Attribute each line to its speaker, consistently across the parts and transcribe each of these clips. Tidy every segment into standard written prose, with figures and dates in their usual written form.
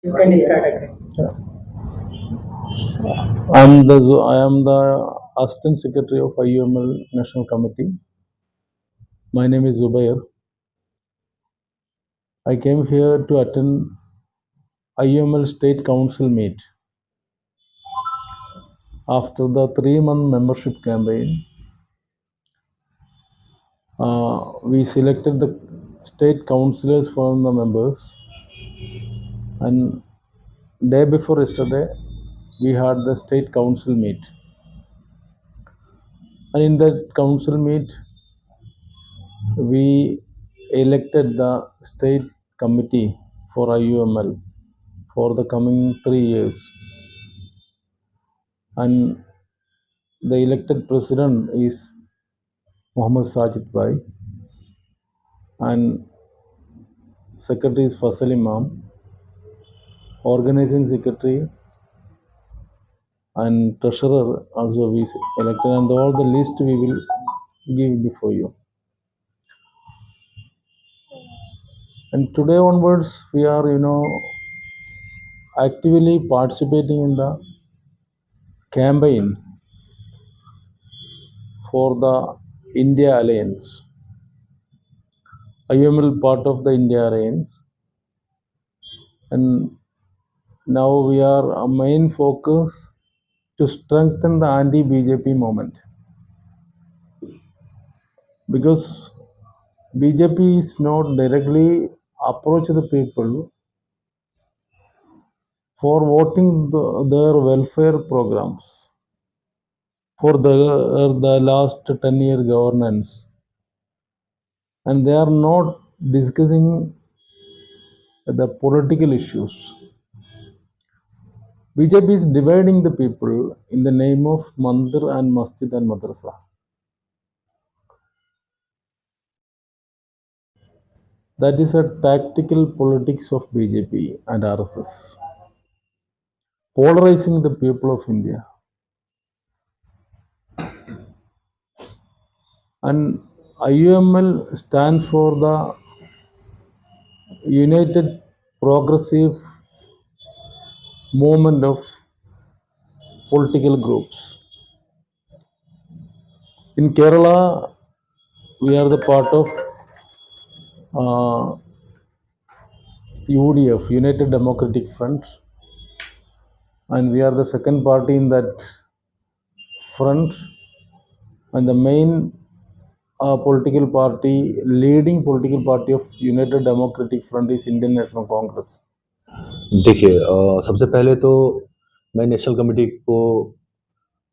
Speaker 1: You can start again.
Speaker 2: I am the Assistant Secretary of IUML National Committee. My name is Zubair. I came here to attend IUML State Council meet. After the 3-month membership campaign, we selected the state councillors from the members, and day before yesterday, we had the state council meet. And in that council meet, we elected the state committee for IUML for the coming 3 years. And the elected president is Muhammad Sajid Bhai, and secretary is Fasal Imam, organizing secretary and treasurer also we elected, and all the list we will give before you. And today onwards, we are, actively participating in the campaign for the India Alliance. IUML part of the India Alliance, and now we are a main focus to strengthen the anti-BJP movement, because BJP is not directly approach the people for voting their welfare programs for the last 10-year governance, and they are not discussing the political issues. BJP is dividing the people in the name of mandir and masjid and madrasa. That is a tactical politics of BJP and RSS, polarizing the people of India. And IUML stands for the United Progressive Movement of Political Groups. In Kerala, we are the part of UDF, United Democratic Front, and we are the second party in that front, and the main political party, leading political party of United Democratic Front is Indian National Congress.
Speaker 3: देखिए, सबसे पहले तो मैं national committee को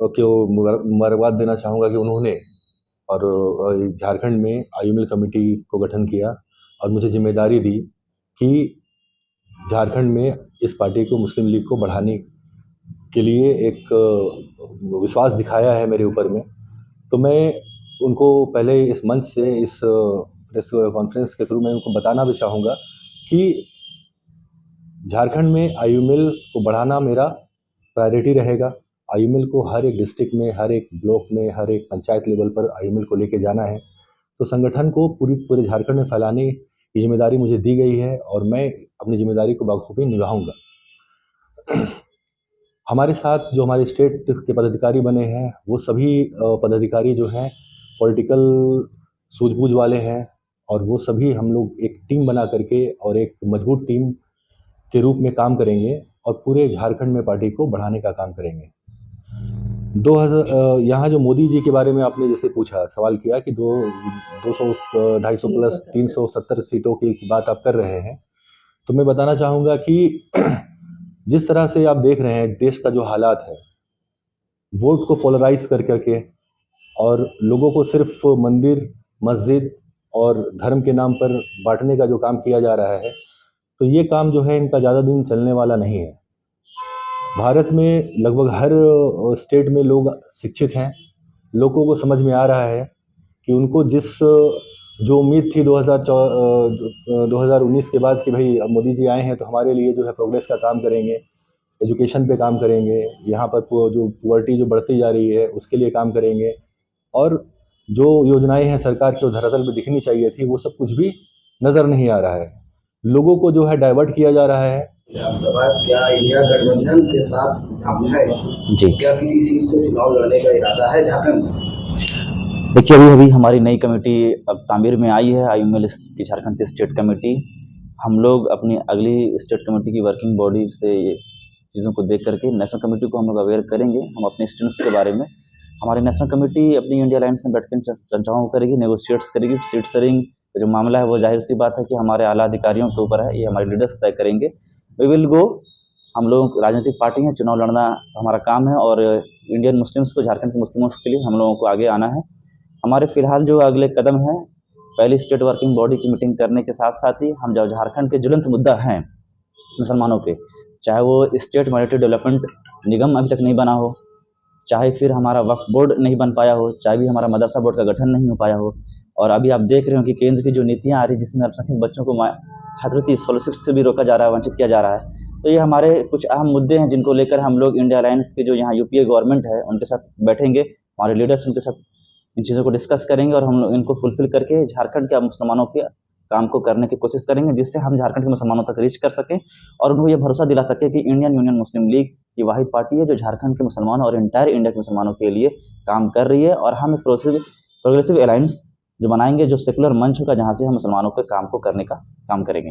Speaker 3: मुबारकबाद देना चाहूँगा कि उन्होंने और झारखंड में आईयूएमएल कमेटी को गठन किया और मुझे जिम्मेदारी दी कि झारखंड में इस पार्टी को, मुस्लिम लीग को बढ़ाने के लिए एक विश्वास दिखाया है मेरे ऊपर में। तो मैं उनको पहले इस मंच से, इस प्रेस कॉन्फ्रेंस के थ्रू मैं उनको बताना भी चाहूँगा कि झारखंड में आईयूएमएल को बढ़ाना मेरा प्रायोरिटी रहेगा। आईयूएमएल को हर एक डिस्ट्रिक्ट में, हर एक ब्लॉक में, हर एक पंचायत लेवल पर आईयूएमएल को लेके जाना है। तो संगठन को पूरे झारखंड में फैलाने की जिम्मेदारी मुझे दी गई है और मैं अपनी जिम्मेदारी को बखूबी निभाऊंगा। हमारे साथ जो हमारे स्टेट के पदाधिकारी बने हैं, वो सभी पदाधिकारी जो हैं पॉलिटिकल सूझबूझ वाले हैं, और वो सभी हम लोग एक टीम बना करके और एक मजबूत टीम के रूप में काम करेंगे और पूरे झारखंड में पार्टी को बढ़ाने का काम करेंगे। 2000 यहाँ जो मोदी जी के बारे में आपने जैसे पूछा, सवाल किया कि 200 250 प्लस 370 सीटों की बात आप कर रहे हैं, तो मैं बताना चाहूँगा कि जिस तरह से आप देख रहे हैं देश का जो हालात है, वोट को पोलराइज कर करके और लोगों को सिर्फ मंदिर, मस्जिद और धर्म के नाम पर बांटने का जो काम किया जा रहा है, तो ये काम जो है इनका ज़्यादा दिन चलने वाला नहीं है। भारत में लगभग हर स्टेट में लोग शिक्षित हैं। लोगों को समझ में आ रहा है कि उनको जो उम्मीद थी 2019 के बाद कि भाई अब मोदी जी आए हैं तो हमारे लिए जो है प्रोग्रेस का काम करेंगे, एजुकेशन पे काम करेंगे, यहाँ पर जो पुअर्टी जो बढ़ती जा रही है उसके लिए काम करेंगे, और जो योजनाएं हैं सरकार की धरातल पर दिखनी चाहिए थी, वो सब कुछ भी नज़र नहीं आ रहा है। लोगों को जो है डाइवर्ट किया जा रहा है
Speaker 1: विधानसभा क्या इंडिया गठबंधन के साथ आप है?
Speaker 4: जी
Speaker 1: क्या किसी सीट से चुनाव लड़ने का इरादा है झारखंड में?
Speaker 4: देखिए, अभी अभी हमारी नई कमेटी अब तामीर में आई है, आईयूएमएल की झारखंड की स्टेट कमेटी। हम लोग अपनी अगली स्टेट कमेटी की वर्किंग बॉडी से ये चीज़ों को देख करके नेशनल कमेटी को हम लोग अवेयर करेंगे हम अपने स्टूडेंट्स के बारे में। हमारी नेशनल कमेटी अपनी इंडिया अलायंस में बैठ कर चर्चाओं करेगी, नेगोशिएट्स करेगी। सीट शेयरिंग जो मामला है वो जाहिर सी बात है कि हमारे आला अधिकारियों के ऊपर है, ये हमारे लीडर्स तय करेंगे। We will go. हम लोग राजनीतिक पार्टी हैं, चुनाव लड़ना हमारा काम है और इंडियन मुस्लिम्स को, झारखंड के मुस्लिमों के लिए हम लोगों को आगे आना है। हमारे फिलहाल जो अगले कदम हैं, पहली स्टेट वर्किंग बॉडी की मीटिंग करने के साथ साथ ही हम जो झारखंड के ज्वलंत मुद्दा हैं मुसलमानों के, चाहे वो स्टेट माइनॉरिटी डेवलपमेंट निगम अभी तक नहीं बना हो, चाहे फिर हमारा वक्फ बोर्ड नहीं बन पाया हो, चाहे भी हमारा मदरसा बोर्ड का गठन नहीं हो पाया हो, और अभी आप देख रहे हो कि केंद्र की जो नीतियाँ आ रही जिसमें अल्पसंख्यक बच्चों को छात्रवृत्ति स्कॉलरशिप से भी रोका जा रहा है, वंचित किया जा रहा है। तो ये हमारे कुछ अहम मुद्दे हैं जिनको लेकर हम लोग इंडिया अलायंस के जो यहाँ यूपीए गवर्नमेंट है उनके साथ बैठेंगे, हमारे लीडर्स उनके साथ इन चीज़ों को डिस्कस करेंगे और हम लोग इनको फुलफिल करके झारखंड के मुसलमानों के काम को करने की कोशिश करेंगे, जिससे हम झारखंड के मुसलमानों तक रीच कर सकें और उनको ये भरोसा दिला सके कि इंडियन यूनियन मुस्लिम लीग ये वाहिद पार्टी है जो झारखंड के मुसलमान और इंटायर इंडिया के मुसलमानों के लिए काम कर रही है। और हम एक प्रोग्रेसिव अलायंस जो बनाएंगे, जो सेकुलर मंच होगा, जहाँ से हम मुसलमानों के काम को करने का काम करेंगे।